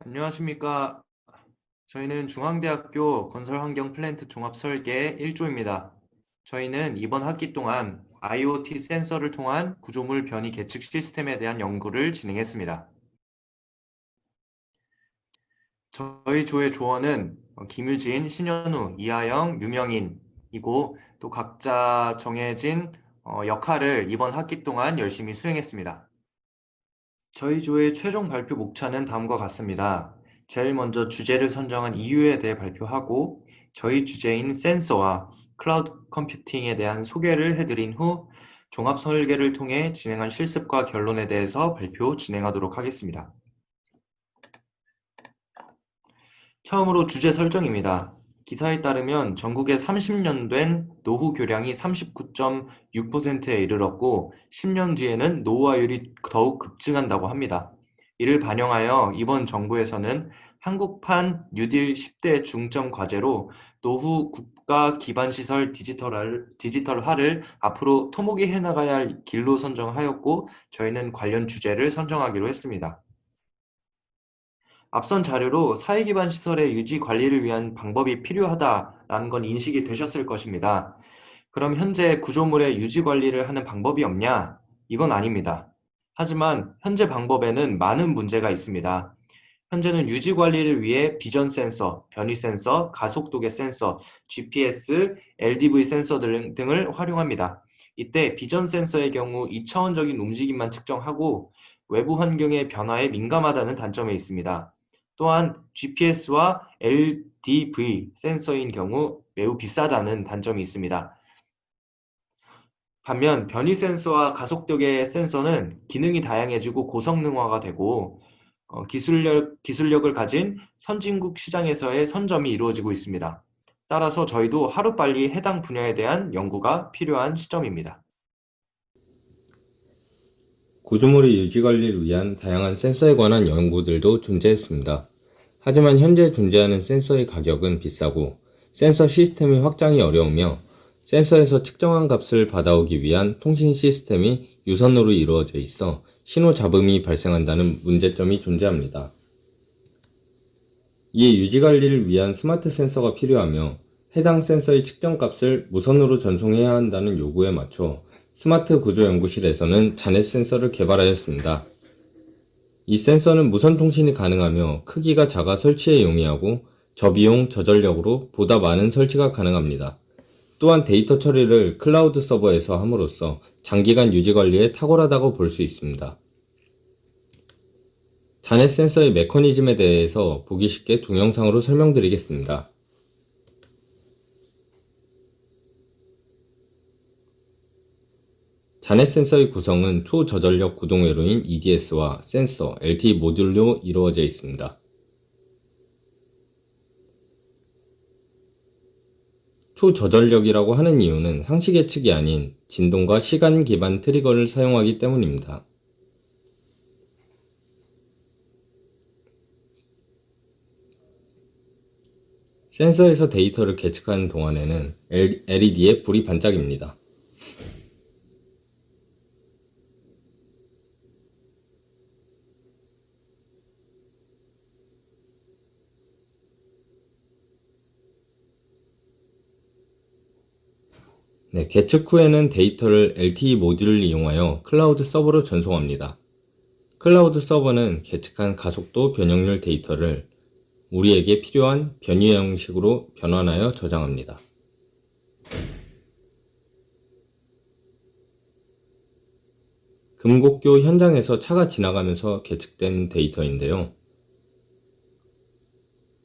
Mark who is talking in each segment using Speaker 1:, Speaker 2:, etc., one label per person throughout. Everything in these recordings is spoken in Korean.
Speaker 1: 안녕하십니까. 저희는 중앙대학교 건설환경 플랜트 종합설계 1조입니다. 저희는 이번 학기 동안 IoT 센서를 통한 구조물 변이 계측 시스템에 대한 연구를 진행했습니다. 저희 조의 조원은 김유진, 신현우, 이하영, 유명인이고 또 각자 정해진 역할을 이번 학기 동안 열심히 수행했습니다. 저희 조의 최종 발표 목차는 다음과 같습니다. 제일 먼저 주제를 선정한 이유에 대해 발표하고 저희 주제인 센서와 클라우드 컴퓨팅에 대한 소개를 해드린 후 종합 설계를 통해 진행한 실습과 결론에 대해서 발표 진행하도록 하겠습니다. 처음으로 주제 설정입니다. 기사에 따르면 전국에 30년 된 노후 교량이 39.6%에 이르렀고 10년 뒤에는 노후화율이 더욱 급증한다고 합니다. 이를 반영하여 이번 정부에서는 한국판 뉴딜 10대 중점 과제로 노후 국가 기반 시설 디지털화를 앞으로 토목이 해나가야 할 길로 선정하였고 저희는 관련 주제를 선정하기로 했습니다. 앞선 자료로 사회 기반 시설의 유지 관리를 위한 방법이 필요하다라는 건 인식이 되셨을 것입니다. 그럼 현재 구조물의 유지 관리를 하는 방법이 없냐? 이건 아닙니다. 하지만 현재 방법에는 많은 문제가 있습니다. 현재는 유지 관리를 위해 비전 센서, 변이 센서, 가속도계 센서, GPS, LDV 센서 등을 활용합니다. 이때 비전 센서의 경우 2차원적인 움직임만 측정하고 외부 환경의 변화에 민감하다는 단점이 있습니다. 또한 GPS와 LDV 센서인 경우 매우 비싸다는 단점이 있습니다. 반면 변이 센서와 가속도계 센서는 기능이 다양해지고 고성능화가 되고 기술력을 가진 선진국 시장에서의 선점이 이루어지고 있습니다. 따라서 저희도 하루빨리 해당 분야에 대한 연구가 필요한 시점입니다.
Speaker 2: 구조물의 유지 관리를 위한 다양한 센서에 관한 연구들도 존재했습니다. 하지만 현재 존재하는 센서의 가격은 비싸고 센서 시스템의 확장이 어려우며 센서에서 측정한 값을 받아오기 위한 통신 시스템이 유선으로 이루어져 있어 신호 잡음이 발생한다는 문제점이 존재합니다. 이에 유지 관리를 위한 스마트 센서가 필요하며 해당 센서의 측정 값을 무선으로 전송해야 한다는 요구에 맞춰 스마트 구조 연구실에서는 자넷 센서를 개발하였습니다. 이 센서는 무선 통신이 가능하며 크기가 작아 설치에 용이하고 저비용 저전력으로 보다 많은 설치가 가능합니다. 또한 데이터 처리를 클라우드 서버에서 함으로써 장기간 유지 관리에 탁월하다고 볼 수 있습니다. 자넷 센서의 메커니즘에 대해서 보기 쉽게 동영상으로 설명드리겠습니다. 자넷 센서의 구성은 초저전력 구동 회로인 EDS와 센서, LTE 모듈로 이루어져 있습니다. 초저전력이라고 하는 이유는 상시 계측이 아닌 진동과 시간 기반 트리거를 사용하기 때문입니다. 센서에서 데이터를 계측하는 동안에는 LED에 불이 반짝입니다. 계측 후에는 데이터를 LTE 모듈을 이용하여 클라우드 서버로 전송합니다. 클라우드 서버는 계측한 가속도 변형률 데이터를 우리에게 필요한 변이 형식으로 변환하여 저장합니다. 금곡교 현장에서 차가 지나가면서 계측된 데이터인데요.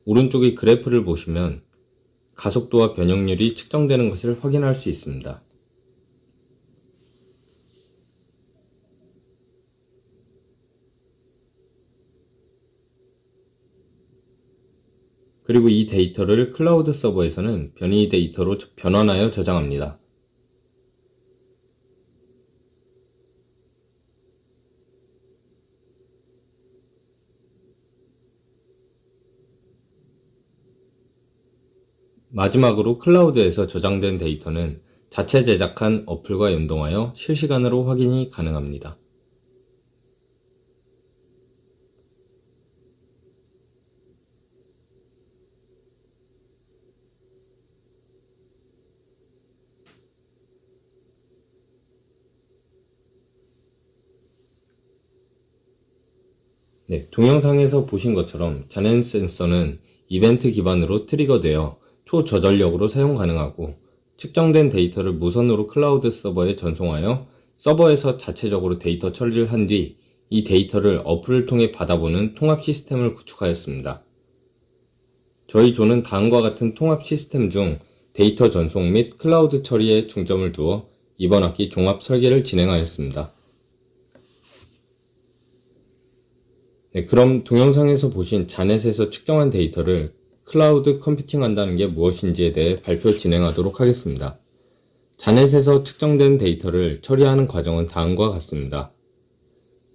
Speaker 2: 오른쪽의 그래프를 보시면 가속도와 변형률이 측정되는 것을 확인할 수 있습니다. 그리고 이 데이터를 클라우드 서버에서는 변이 데이터로 변환하여 저장합니다. 마지막으로 클라우드에서 저장된 데이터는 자체 제작한 어플과 연동하여 실시간으로 확인이 가능합니다. 네, 동영상에서 보신 것처럼 잔해 센서는 이벤트 기반으로 트리거되어 초저전력으로 사용 가능하고 측정된 데이터를 무선으로 클라우드 서버에 전송하여 서버에서 자체적으로 데이터 처리를 한 뒤 이 데이터를 어플을 통해 받아보는 통합 시스템을 구축하였습니다. 저희 조는 다음과 같은 통합 시스템 중 데이터 전송 및 클라우드 처리에 중점을 두어 이번 학기 종합 설계를 진행하였습니다. 네, 그럼 동영상에서 보신 자넷에서 측정한 데이터를 클라우드 컴퓨팅한다는 게 무엇인지에 대해 발표 진행하도록 하겠습니다. 자넷에서 측정된 데이터를 처리하는 과정은 다음과 같습니다.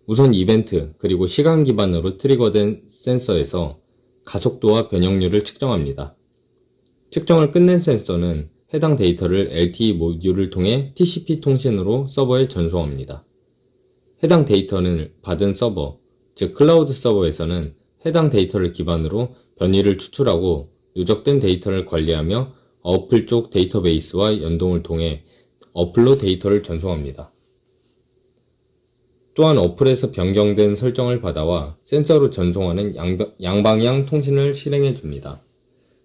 Speaker 2: 우선 이벤트 그리고 시간 기반으로 트리거된 센서에서 가속도와 변형률을 측정합니다. 측정을 끝낸 센서는 해당 데이터를 LTE 모듈을 통해 TCP 통신으로 서버에 전송합니다. 해당 데이터를 받은 서버, 즉 클라우드 서버에서는 해당 데이터를 기반으로 변이를 추출하고 누적된 데이터를 관리하며 어플 쪽 데이터베이스와 연동을 통해 어플로 데이터를 전송합니다. 또한 어플에서 변경된 설정을 받아와 센서로 전송하는 양방향 통신을 실행해 줍니다.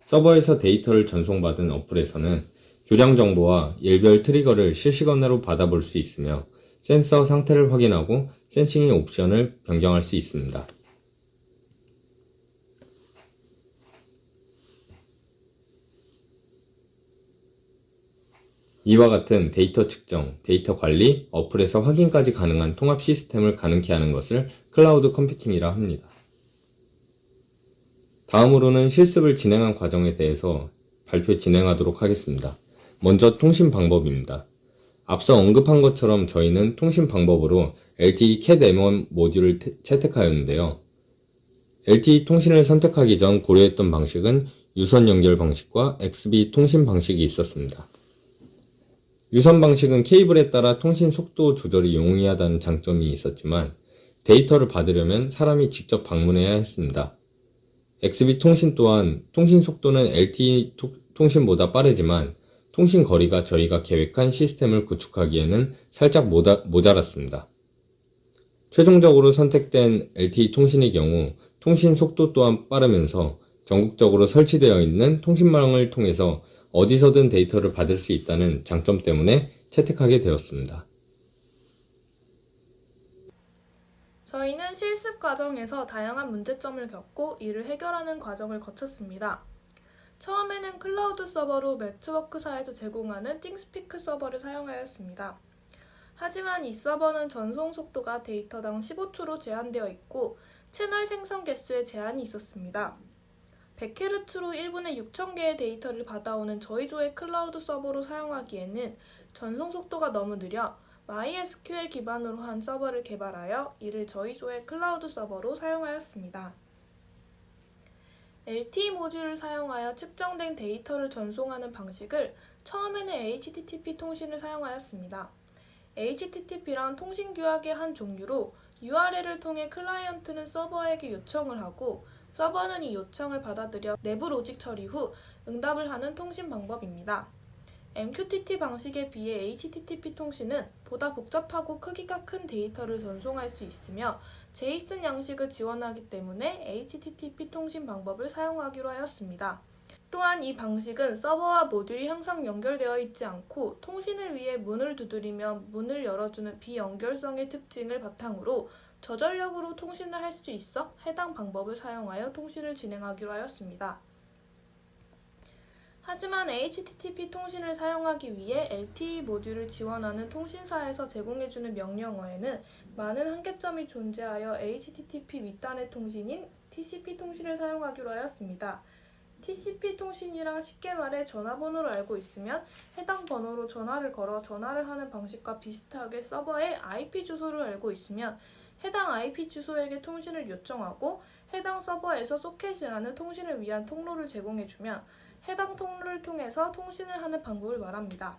Speaker 2: 서버에서 데이터를 전송받은 어플에서는 교량 정보와 일별 트리거를 실시간으로 받아볼 수 있으며 센서 상태를 확인하고 센싱 옵션을 변경할 수 있습니다. 이와 같은 데이터 측정, 데이터 관리, 어플에서 확인까지 가능한 통합 시스템을 가능케 하는 것을 클라우드 컴퓨팅이라 합니다. 다음으로는 실습을 진행한 과정에 대해서 발표 진행하도록 하겠습니다. 먼저 통신 방법입니다. 앞서 언급한 것처럼 저희는 통신 방법으로 LTE CAT M1 모듈을 채택하였는데요. LTE 통신을 선택하기 전 고려했던 방식은 유선 연결 방식과 XB 통신 방식이 있었습니다. 유선 방식은 케이블에 따라 통신 속도 조절이 용이하다는 장점이 있었지만 데이터를 받으려면 사람이 직접 방문해야 했습니다. XB 통신 또한 통신 속도는 LTE 통신보다 빠르지만 통신 거리가 저희가 계획한 시스템을 구축하기에는 살짝 모자랐습니다. 최종적으로 선택된 LTE 통신의 경우 통신 속도 또한 빠르면서 전국적으로 설치되어 있는 통신망을 통해서 어디서든 데이터를 받을 수 있다는 장점 때문에 채택하게 되었습니다.
Speaker 3: 저희는 실습 과정에서 다양한 문제점을 겪고 이를 해결하는 과정을 거쳤습니다. 처음에는 클라우드 서버로 매트워크사에서 제공하는 띵스피크 서버를 사용하였습니다. 하지만 이 서버는 전송 속도가 데이터당 15초로 제한되어 있고 채널 생성 개수에 제한이 있었습니다. 100Hz로 1분에 6,000개의 데이터를 받아오는 저희 조의 클라우드 서버로 사용하기에는 전송 속도가 너무 느려 MySQL 기반으로 한 서버를 개발하여 이를 저희 조의 클라우드 서버로 사용하였습니다. LTE 모듈을 사용하여 측정된 데이터를 전송하는 방식을 처음에는 HTTP 통신을 사용하였습니다. HTTP란 통신 규약의 한 종류로 URL을 통해 클라이언트는 서버에게 요청을 하고 서버는 이 요청을 받아들여 내부 로직 처리 후 응답을 하는 통신 방법입니다. MQTT 방식에 비해 HTTP 통신은 보다 복잡하고 크기가 큰 데이터를 전송할 수 있으며 JSON 양식을 지원하기 때문에 HTTP 통신 방법을 사용하기로 하였습니다. 또한 이 방식은 서버와 모듈이 항상 연결되어 있지 않고 통신을 위해 문을 두드리며 문을 열어주는 비연결성의 특징을 바탕으로 저전력으로 통신을 할 수 있어 해당 방법을 사용하여 통신을 진행하기로 하였습니다. 하지만 HTTP 통신을 사용하기 위해 LTE 모듈을 지원하는 통신사에서 제공해주는 명령어에는 많은 한계점이 존재하여 HTTP 윗단의 통신인 TCP 통신을 사용하기로 하였습니다. TCP 통신이랑 쉽게 말해 전화번호를 알고 있으면 해당 번호로 전화를 걸어 전화를 하는 방식과 비슷하게 서버의 IP 주소를 알고 있으면 해당 IP 주소에게 통신을 요청하고 해당 서버에서 소켓이라는 통신을 위한 통로를 제공해주면 해당 통로를 통해서 통신을 하는 방법을 말합니다.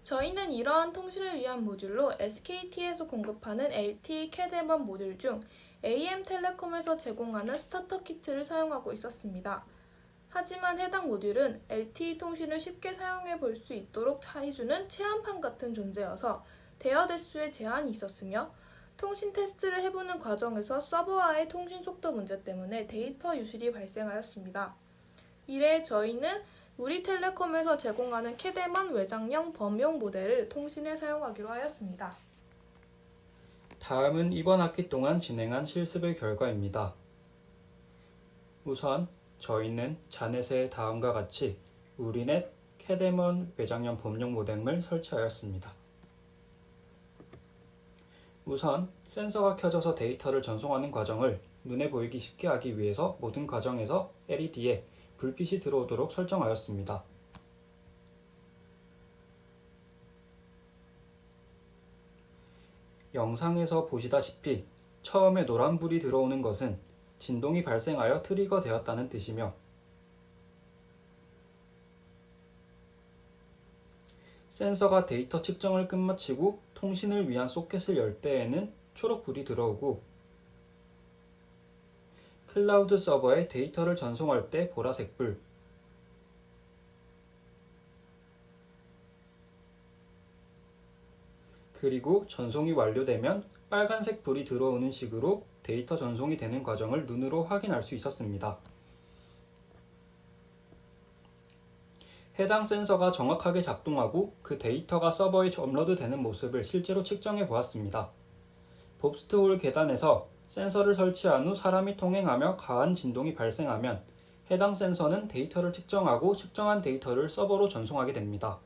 Speaker 3: 저희는 이러한 통신을 위한 모듈로 SKT에서 공급하는 LTE CAT-M1 모듈 중 AM텔레콤에서 제공하는 스타터 키트를 사용하고 있었습니다. 하지만 해당 모듈은 LTE 통신을 쉽게 사용해 볼 수 있도록 해주는 체험판 같은 존재여서 대여 대수에 제한이 있었으며 통신 테스트를 해보는 과정에서 서버와의 통신 속도 문제 때문에 데이터 유실이 발생하였습니다. 이래 저희는 우리텔레콤에서 제공하는 캐데먼 외장형 범용 모델을 통신에 사용하기로 하였습니다.
Speaker 4: 다음은 이번 학기 동안 진행한 실습의 결과입니다. 우선 저희는 자넷에 다음과 같이 우리넷 캐데먼 외장형 범용 모뎀을 설치하였습니다. 우선 센서가 켜져서 데이터를 전송하는 과정을 눈에 보이기 쉽게 하기 위해서 모든 과정에서 LED에 불빛이 들어오도록 설정하였습니다. 영상에서 보시다시피 처음에 노란불이 들어오는 것은 진동이 발생하여 트리거 되었다는 뜻이며, 센서가 데이터 측정을 끝마치고 통신을 위한 소켓을 열 때에는 초록불이 들어오고, 클라우드 서버에 데이터를 전송할 때 보라색불, 그리고 전송이 완료되면 빨간색 불이 들어오는 식으로 데이터 전송이 되는 과정을 눈으로 확인할 수 있었습니다. 해당 센서가 정확하게 작동하고 그 데이터가 서버에 업로드되는 모습을 실제로 측정해 보았습니다. 봅스트홀 계단에서 센서를 설치한 후 사람이 통행하며 과한 진동이 발생하면 해당 센서는 데이터를 측정하고 측정한 데이터를 서버로 전송하게 됩니다.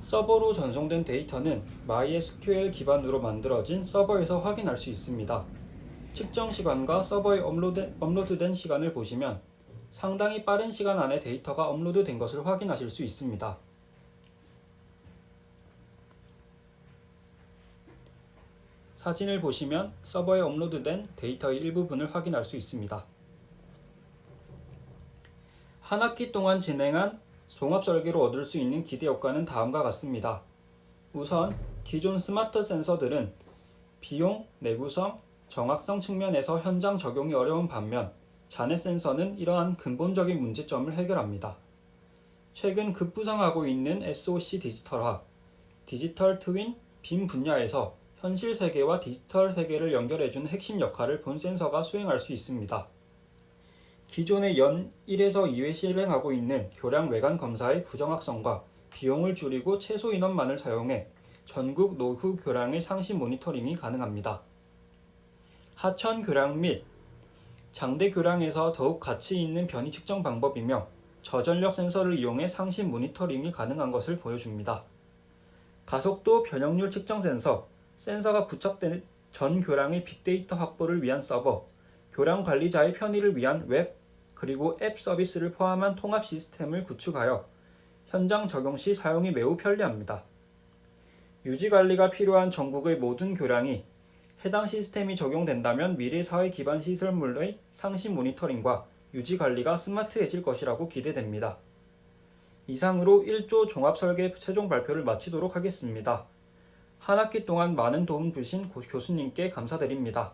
Speaker 4: 서버로 전송된 데이터는 MySQL 기반으로 만들어진 서버에서 확인할 수 있습니다. 측정 시간과 서버에 업로드된 시간을 보시면 상당히 빠른 시간 안에 데이터가 업로드된 것을 확인하실 수 있습니다. 사진을 보시면 서버에 업로드된 데이터의 일부분을 확인할 수 있습니다. 한 학기 동안 진행한 종합 설계로 얻을 수 있는 기대 효과는 다음과 같습니다. 우선 기존 스마트 센서들은 비용, 내구성, 정확성 측면에서 현장 적용이 어려운 반면 자넷 센서는 이러한 근본적인 문제점을 해결합니다. 최근 급부상하고 있는 SoC 디지털화, 디지털 트윈, 빔 분야에서 현실 세계와 디지털 세계를 연결해주는 핵심 역할을 본 센서가 수행할 수 있습니다. 기존에 연 1에서 2회 실행하고 있는 교량 외관 검사의 부정확성과 비용을 줄이고 최소 인원만을 사용해 전국 노후 교량의 상시 모니터링이 가능합니다. 하천 교량 및 장대 교량에서 더욱 가치 있는 변이 측정 방법이며 저전력 센서를 이용해 상시 모니터링이 가능한 것을 보여줍니다. 가속도 변형률 측정 센서, 센서가 부착된 전 교량의 빅데이터 확보를 위한 서버, 교량 관리자의 편의를 위한 웹, 그리고 앱 서비스를 포함한 통합 시스템을 구축하여 현장 적용 시 사용이 매우 편리합니다. 유지 관리가 필요한 전국의 모든 교량이 해당 시스템이 적용된다면 미래 사회 기반 시설물의 상시 모니터링과 유지 관리가 스마트해질 것이라고 기대됩니다. 이상으로 1조 종합 설계 최종 발표를 마치도록 하겠습니다. 한 학기 동안 많은 도움 주신 교수님께 감사드립니다.